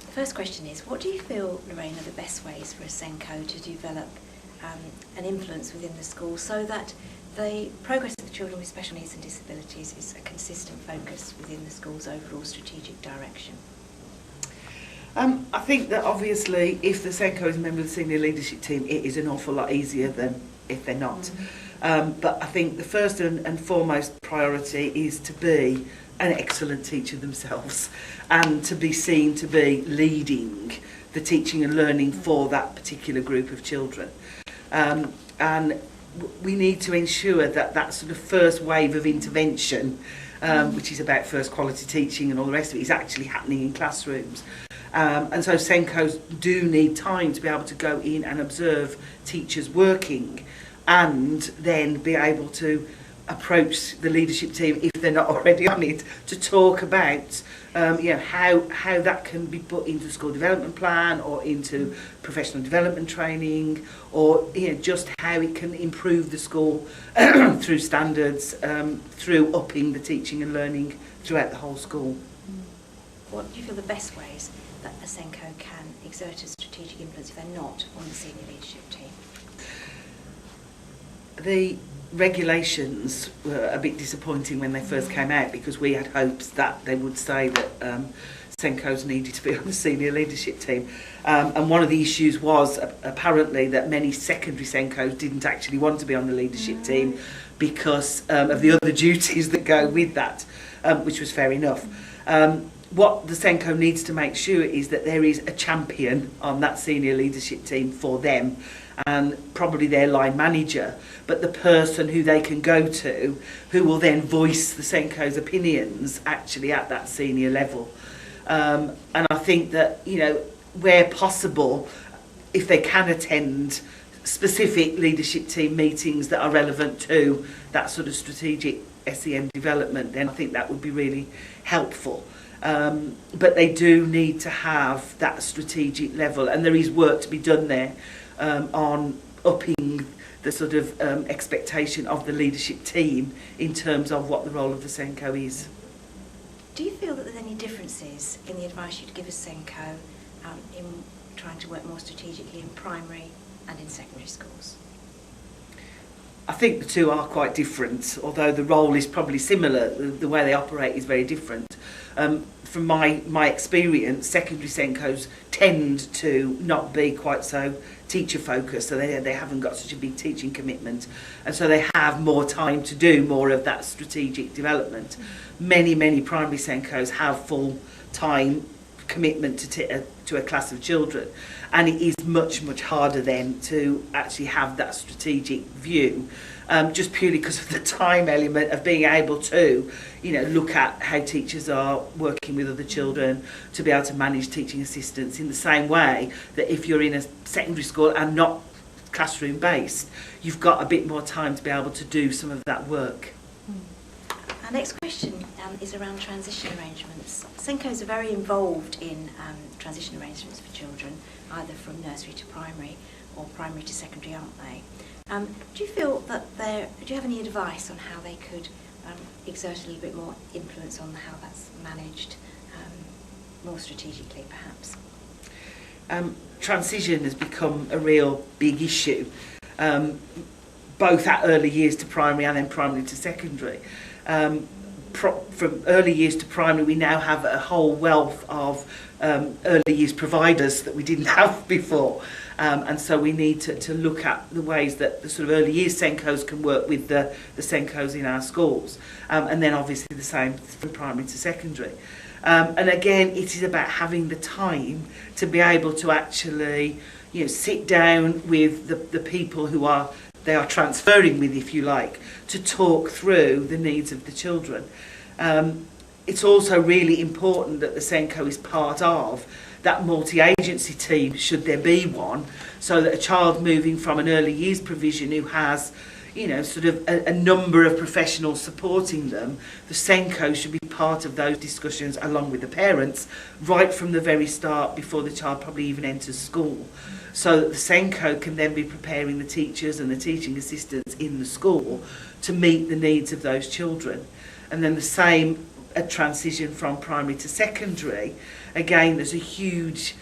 The first question is, what do you feel, Lorraine, are the best ways for a SENCO to develop an influence within the school so that the progress of the children with special needs and disabilities is a consistent focus within the school's overall strategic direction? I think that obviously if the SENCO is a member of the senior leadership team, it is an awful lot easier than if they're not. But I think the first and foremost priority is to be an excellent teacher themselves and to be seen to be leading the teaching and learning for that particular group of children. And we need to ensure that that sort of first wave of intervention, which is about first quality teaching and all the rest of it, is actually happening in classrooms. And so SENCOs do need time to be able to go in and observe teachers working and then be able to approach the leadership team, if they're not already on it, to talk about how that can be put into the school development plan or into professional development training, or just how it can improve the school through standards, through upping the teaching and learning throughout the whole school. What do you feel the best ways that a SENCO can exert a strategic influence if they're not on the senior leadership team? The regulations were a bit disappointing when they first came out, because we had hopes that they would say that SENCOs needed to be on the senior leadership team. And one of the issues was apparently that many secondary SENCOs didn't actually want to be on the leadership team because of the other duties that go with that, which was fair enough. What the SENCO needs to make sure is that there is a champion on that senior leadership team for them, and probably their line manager, but the person who they can go to who will then voice the SENCO's opinions actually at that senior level. And I think that, where possible, if they can attend specific leadership team meetings that are relevant to that sort of strategic SEN development, then I think that would be really helpful. But they do need to have that strategic level, and there is work to be done there on upping the sort of expectation of the leadership team in terms of what the role of the SENCO is. Do you feel that there's any differences in the advice you'd give a SENCO in trying to work more strategically in primary and in secondary schools? I think the two are quite different, although the role is probably similar. The way they operate is very different. From my experience, secondary SENCOs tend to not be quite so teacher focused, so they haven't got such a big teaching commitment, and so they have more time to do more of that strategic development. Many primary SENCOs have full time commitment to a class of children, and it is much harder then to actually have that strategic view, just purely because of the time element of being able to look at how teachers are working with other children, to be able to manage teaching assistants in the same way that if you're in a secondary school and not classroom based, you've got a bit more time to be able to do some of that work. Our next question is around transition arrangements. SENCOs are very involved in transition arrangements for children, either from nursery to primary or primary to secondary, aren't they? Do you feel that do you have any advice on how they could exert a little bit more influence on how that's managed more strategically, perhaps? Transition has become a real big issue, both at early years to primary and then primary to secondary. From early years to primary, we now have a whole wealth of early years providers that we didn't have before. And so we need to look at the ways that the sort of early years SENCOs can work with the SENCOs in our schools. And then obviously the same from primary to secondary. And again, it is about having the time to be able to actually sit down with the people who they are transferring with, if you like, to talk through the needs of the children. It's also really important that the SENCO is part of that multi-agency team, should there be one, so that a child moving from an early years provision who has sort of a number of professionals supporting them, the SENCO should be part of those discussions along with the parents right from the very start, before the child probably even enters school, so that the SENCO can then be preparing the teachers and the teaching assistants in the school to meet the needs of those children. And then the same a transition from primary to secondary, again, there's a huge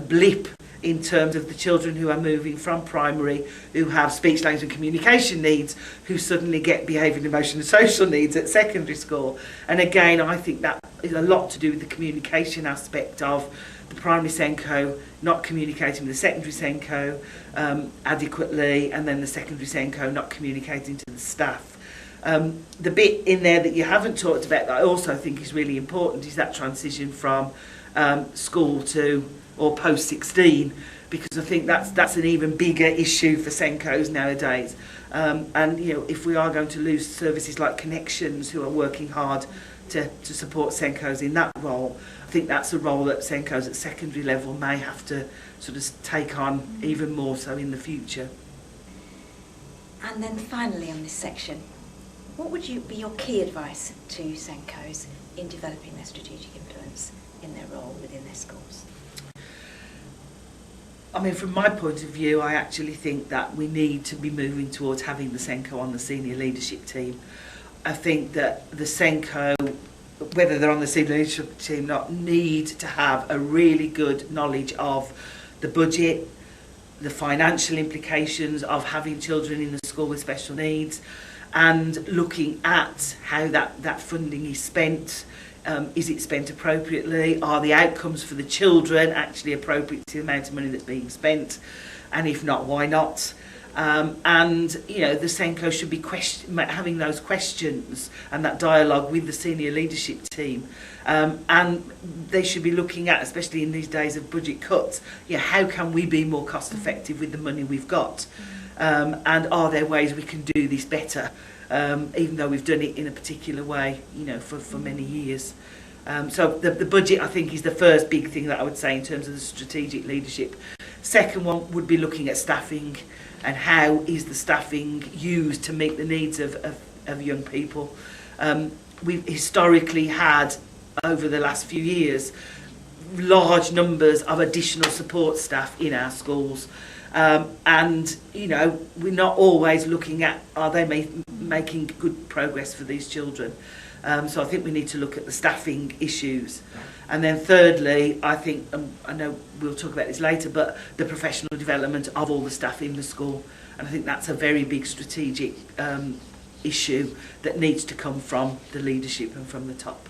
blip in terms of the children who are moving from primary, who have speech, language and communication needs, who suddenly get behaviour, emotion and social needs at secondary school. And again, I think that is a lot to do with the communication aspect of the primary SENCO not communicating with the secondary SENCO adequately, and then the secondary SENCO not communicating to the staff. The bit in there that you haven't talked about that I also think is really important is that transition from school to or post 16, because I think that's an even bigger issue for SENCOs nowadays. And you know, if we are going to lose services like Connections, who are working hard to support SENCOs in that role, I think that's a role that SENCOs at secondary level may have to sort of take on even more so in the future. And then finally on this section, what would be your key advice to SENCOs in developing their strategic influence in their role within their schools? I mean, from my point of view, I actually think that we need to be moving towards having the SENCO on the senior leadership team. I think that the SENCO, whether they're on the senior leadership team or not, need to have a really good knowledge of the budget, the financial implications of having children in the school with special needs, and looking at how that funding is spent. Is it spent appropriately? Are the outcomes for the children actually appropriate to the amount of money that's being spent? And if not, why not? And you know, the SENCO should be having those questions and that dialogue with the senior leadership team, and they should be looking at, especially in these days of budget cuts, how can we be more cost effective with the money we've got, and are there ways we can do this better, even though we've done it in a particular way, you know, for many years. So the budget, I think, is the first big thing that I would say in terms of the strategic leadership. Second one would be looking at staffing, and how is the staffing used to meet the needs of young people. We've historically had, over the last few years, large numbers of additional support staff in our schools. And, you know, we're not always looking at, are they making good progress for these children? So I think we need to look at the staffing issues. And then thirdly, I think, I know we'll talk about this later, but the professional development of all the staff in the school. And I think that's a very big strategic issue that needs to come from the leadership and from the top.